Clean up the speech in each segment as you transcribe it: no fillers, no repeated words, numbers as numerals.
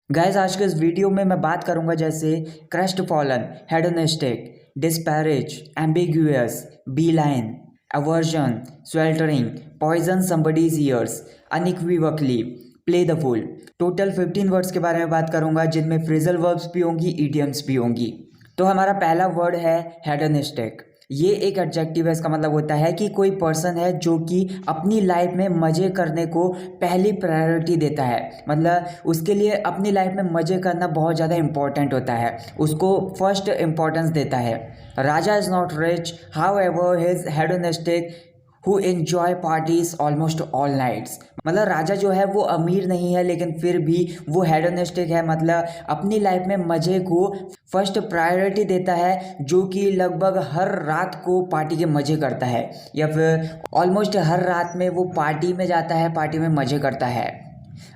Guys, आज के इस वीडियो में मैं बात करूंगा जैसे crestfallen, hedonistic, disparage, ambiguous, beeline, aversion, sweltering, poison somebody's ears, unequivocally, play the fool. Total 15 words के बारे में बात करूंगा जिनमें फ्रेजल वर्ब्स भी होंगी, इडियम्स भी होंगी। तो हमारा पहला वर्ड है हेडोनिस्टिक। ये एक एडजेक्टिव है। इसका मतलब होता है कि कोई पर्सन है जो कि अपनी लाइफ में मज़े करने को पहली प्रायोरिटी देता है। मतलब उसके लिए अपनी लाइफ में मज़े करना बहुत ज़्यादा इंपॉर्टेंट होता है, उसको फर्स्ट इम्पोर्टेंस देता है। Raja is not rich, however his hedonistic who enjoy parties almost all nights. मतलब राजा जो है वो अमीर नहीं है लेकिन फिर भी वो हेडोनिस्टिक है, मतलब अपनी लाइफ में मज़े को फर्स्ट प्रायोरिटी देता है, जो कि लगभग हर रात को पार्टी के मज़े करता है या फिर ऑलमोस्ट हर रात में वो पार्टी में जाता है, पार्टी में मज़े करता है।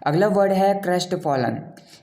अगला वर्ड है क्रेस्ट फॉलन।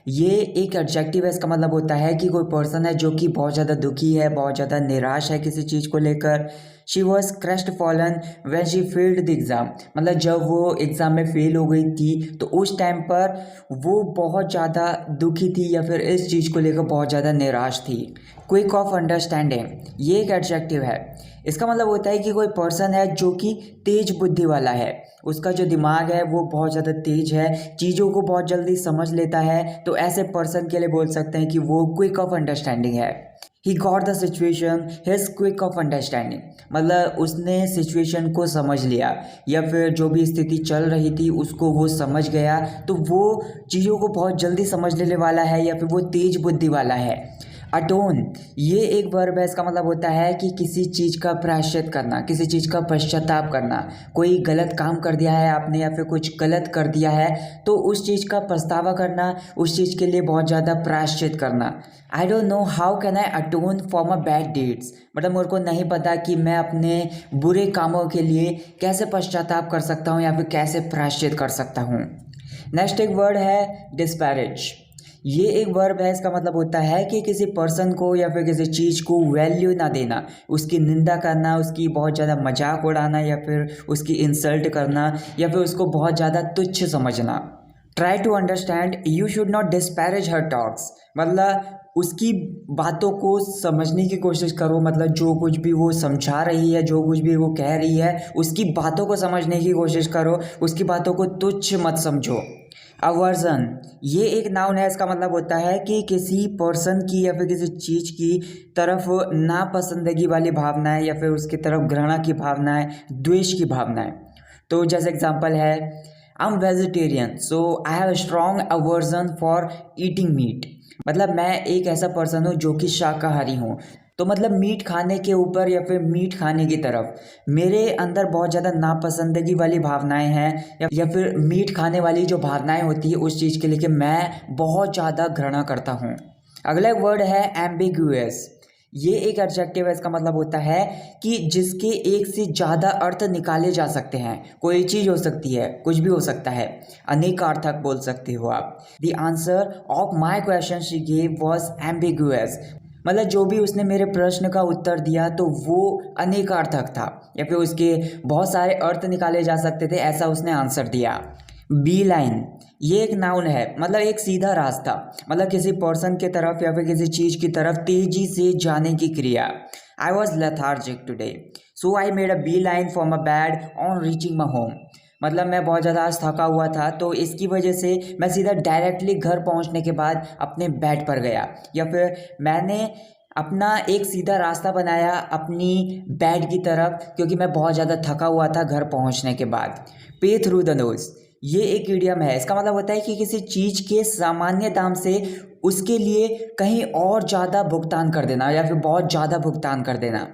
ये एक एडजेक्टिव है। इसका मतलब होता है कि कोई पर्सन है जो कि बहुत ज़्यादा दुखी है, बहुत ज़्यादा निराश है किसी चीज़ को लेकर। She was crest fallen when she failed the exam. मतलब जब वो एग्ज़ाम में फेल हो गई थी तो उस टाइम पर वो बहुत ज़्यादा दुखी थी या फिर इस चीज़ को लेकर बहुत ज़्यादा निराश थी। क्विक ऑफ अंडरस्टैंडिंग, ये एक एडजेक्टिव है। इसका मतलब होता है कि कोई पर्सन है जो कि तेज बुद्धि वाला है, उसका जो दिमाग है वो बहुत ज़्यादा तेज है, चीज़ों को बहुत जल्दी समझ लेता है। तो ऐसे पर्सन के लिए बोल सकते हैं कि वो क्विक ऑफ अंडरस्टैंडिंग है। He got the situation, his quick of understanding, मतलब उसने सिचुएशन को समझ लिया या फिर जो भी स्थिति चल रही थी उसको वो समझ गया। तो वो चीज़ों को बहुत जल्दी समझ लेने वाला है या फिर वो तेज बुद्धि वाला है। अटोन, ये एक वर्ब है। इसका मतलब होता है कि किसी चीज़ का प्रायश्चित करना, किसी चीज़ का पश्चाताप करना। कोई गलत काम कर दिया है आपने या फिर कुछ गलत कर दिया है तो उस चीज़ का पछतावा करना, उस चीज़ के लिए बहुत ज़्यादा प्रायश्चित करना। I don't know how can I अटोन for my bad deeds. मतलब मेरे को नहीं पता कि मैं अपने बुरे कामों के लिए कैसे पश्चाताप कर सकता हूँ या फिर कैसे प्रायश्चित कर सकता हूँ। नेक्स्ट एक वर्ड है डिस्पैरेज। ये एक वर्ब है। इसका मतलब होता है कि किसी पर्सन को या फिर किसी चीज़ को वैल्यू ना देना, उसकी निंदा करना, उसकी बहुत ज़्यादा मजाक उड़ाना या फिर उसकी इंसल्ट करना या फिर उसको बहुत ज़्यादा तुच्छ समझना। Try to understand, you should not disparage her talks. मतलब उसकी बातों को समझने की कोशिश करो। मतलब जो कुछ भी वो समझा रही है, जो कुछ भी वो कह रही है, उसकी बातों को समझने की कोशिश करो, उसकी बातों को तुच्छ मत समझो। अवर्जन, ये एक नाउन है। इसका मतलब होता है कि किसी पर्सन की या फिर किसी चीज़ की तरफ नापसंदगी वाली भावनाएं या फिर उसकी तरफ घृणा की भावनाएं, द्वेष की भावनाएं। तो जैसे एग्जांपल है, I am vegetarian so I have strong aversion for eating meat. मतलब मैं एक ऐसा पर्सन हूँ जो कि शाकाहारी हूँ। तो मतलब मीट खाने के ऊपर या फिर मीट खाने की तरफ मेरे अंदर बहुत ज़्यादा नापसंदगी वाली भावनाएं हैं या फिर मीट खाने वाली जो भावनाएं होती है उस चीज़ के लिए कि मैं बहुत ज़्यादा घृणा करता हूँ। अगला वर्ड है एम्बिगुअस। ये एक एडजेक्टिव है। इसका मतलब होता है कि जिसके एक से ज़्यादा अर्थ निकाले जा सकते हैं। कोई चीज़ हो सकती है, कुछ भी हो सकता है, अनेकार्थक बोल सकते हो आप। The answer of my question she gave was ambiguous. मतलब जो भी उसने मेरे प्रश्न का उत्तर दिया तो वो अनेकार्थक था या फिर उसके बहुत सारे अर्थ निकाले जा सकते थे, ऐसा उसने आंसर दिया। बी लाइन, ये एक नाउन है। मतलब एक सीधा रास्ता, मतलब किसी पर्सन की तरफ या फिर किसी चीज़ की तरफ तेजी से जाने की क्रिया। I was lethargic today so I made a bee line for my bed on reaching my home. मतलब मैं बहुत ज़्यादा आज थका हुआ था तो इसकी वजह से मैं सीधा डायरेक्टली घर पहुंचने के बाद अपने बेड पर गया या फिर मैंने अपना एक सीधा रास्ता बनाया अपनी बेड की तरफ, क्योंकि मैं बहुत ज़्यादा थका हुआ था घर पहुंचने के बाद। पे थ्रू द नोज, ये एक इडियम है। इसका मतलब होता है कि किसी चीज़ के सामान्य दाम से उसके लिए कहीं और ज़्यादा भुगतान कर देना या फिर बहुत ज़्यादा भुगतान कर देना।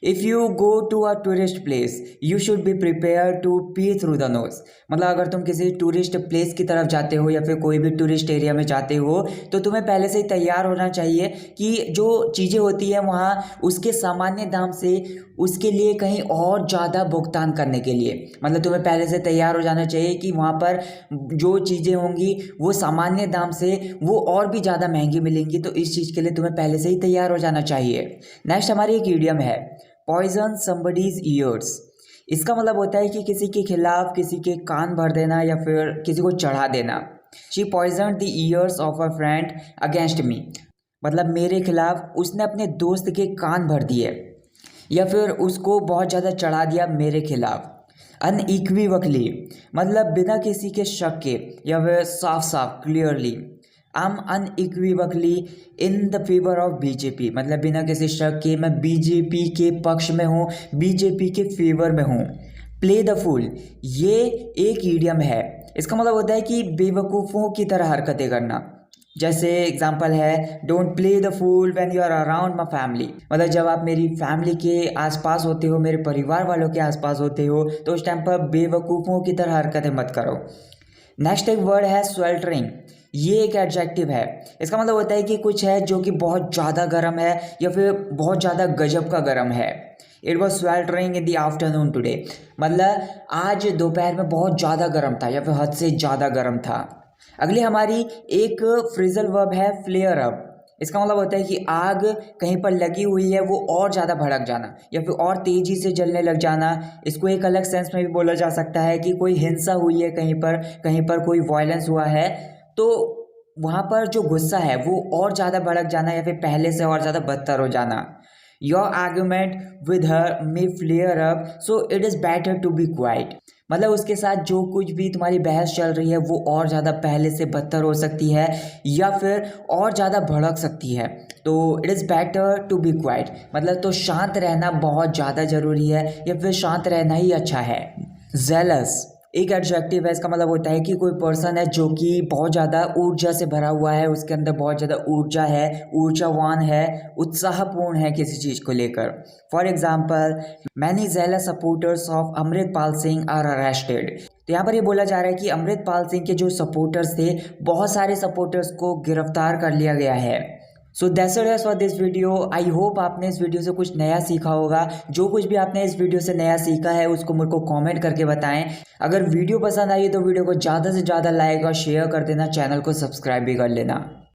If you go to a tourist place you should be prepare to pay through the nose. मतलब अगर तुम किसी टूरिस्ट प्लेस की तरफ जाते हो या फिर कोई भी टूरिस्ट एरिया में जाते हो तो तुम्हें पहले से ही तैयार होना चाहिए कि जो चीज़ें होती हैं वहाँ उसके सामान्य दाम से उसके लिए कहीं और ज़्यादा भुगतान करने के लिए, मतलब तुम्हें पहले से तैयार हो जाना चाहिए कि वहाँ पर जो चीज़ें होंगी वो सामान्य दाम से वो और भी ज़्यादा महंगी मिलेंगी। तो इस चीज़ के लिए तुम्हें पहले से ही तैयार हो जाना चाहिए। नेक्स्ट हमारी एक इडियम है, पॉइजन समबडीज ईयर्स। इसका मतलब होता है कि किसी के खिलाफ किसी के कान भर देना या फिर किसी को चढ़ा देना। She poison the ears of a friend against me, मतलब मेरे खिलाफ उसने अपने दोस्त के कान भर दिए या फिर उसको बहुत ज़्यादा चढ़ा दिया मेरे खिलाफ। अनइक्विवकली, मतलब बिना किसी के शक के या फिर साफ साफ clearly. I am unequivocally in the favour of BJP, मतलब बिना किसी शक के मैं बीजेपी के पक्ष में हूँ, बीजेपी के फेवर में हूँ। प्ले द फूल, ये एक ईडियम है, इसका मतलब होता है कि बेवकूफ़ों की तरह हरकतें करना। जैसे एग्जाम्पल है don't play the fool when you are around my family, मतलब जब आप मेरी फैमिली के आसपास होते हो, मेरे परिवार वालों के आसपास होते हो, तो उस टाइम पर बेवकूफ़ों की तरह हरकतें मत करो। नेक्स्ट एक वर्ड है स्वेल्टरिंग, ये एक एडजेक्टिव है, इसका मतलब होता है कि कुछ है जो कि बहुत ज़्यादा गर्म है या फिर बहुत ज़्यादा गजब का गर्म है। It was sweltering in the afternoon today, मतलब आज दोपहर में बहुत ज़्यादा गर्म था या फिर हद से ज़्यादा गर्म था। अगली हमारी एक फ्रेजल वर्ब है फ्लेयर अप, इसका मतलब होता है कि आग कहीं पर लगी हुई है वो और ज़्यादा भड़क जाना या फिर और तेज़ी से जलने लग जाना। इसको एक अलग सेंस में भी बोला जा सकता है कि कोई हिंसा हुई है, कहीं पर कोई वायलेंस हुआ है, तो वहाँ पर जो गुस्सा है वो और ज़्यादा भड़क जाना या फिर पहले से और ज़्यादा बदतर हो जाना। Your argument with her may flare up so it is better to be quiet, मतलब उसके साथ जो कुछ भी तुम्हारी बहस चल रही है वो और ज़्यादा पहले से बदतर हो सकती है या फिर और ज़्यादा भड़क सकती है, तो it is better to be quiet, मतलब तो शांत रहना बहुत ज़्यादा ज़रूरी है या फिर शांत रहना ही अच्छा है। जेलस एक एडजेक्टिव है, इसका मतलब होता है कि कोई पर्सन है जो कि बहुत ज़्यादा ऊर्जा से भरा हुआ है, उसके अंदर बहुत ज़्यादा ऊर्जा है, ऊर्जावान है, उत्साहपूर्ण है किसी चीज़ को लेकर। For example many jealous supporters of Amritpal Singh are arrested, तो यहाँ पर ये बोला जा रहा है कि अमृतपाल सिंह के जो सपोर्टर्स थे, बहुत सारे सपोर्टर्स को गिरफ्तार कर लिया गया है। So that's it for this video. I hope आपने इस वीडियो से कुछ नया सीखा होगा। जो कुछ भी आपने इस वीडियो से नया सीखा है उसको मुझको कमेंट करके बताएं। अगर वीडियो पसंद आई तो वीडियो को ज़्यादा से ज़्यादा लाइक और शेयर कर देना, चैनल को सब्सक्राइब भी कर लेना।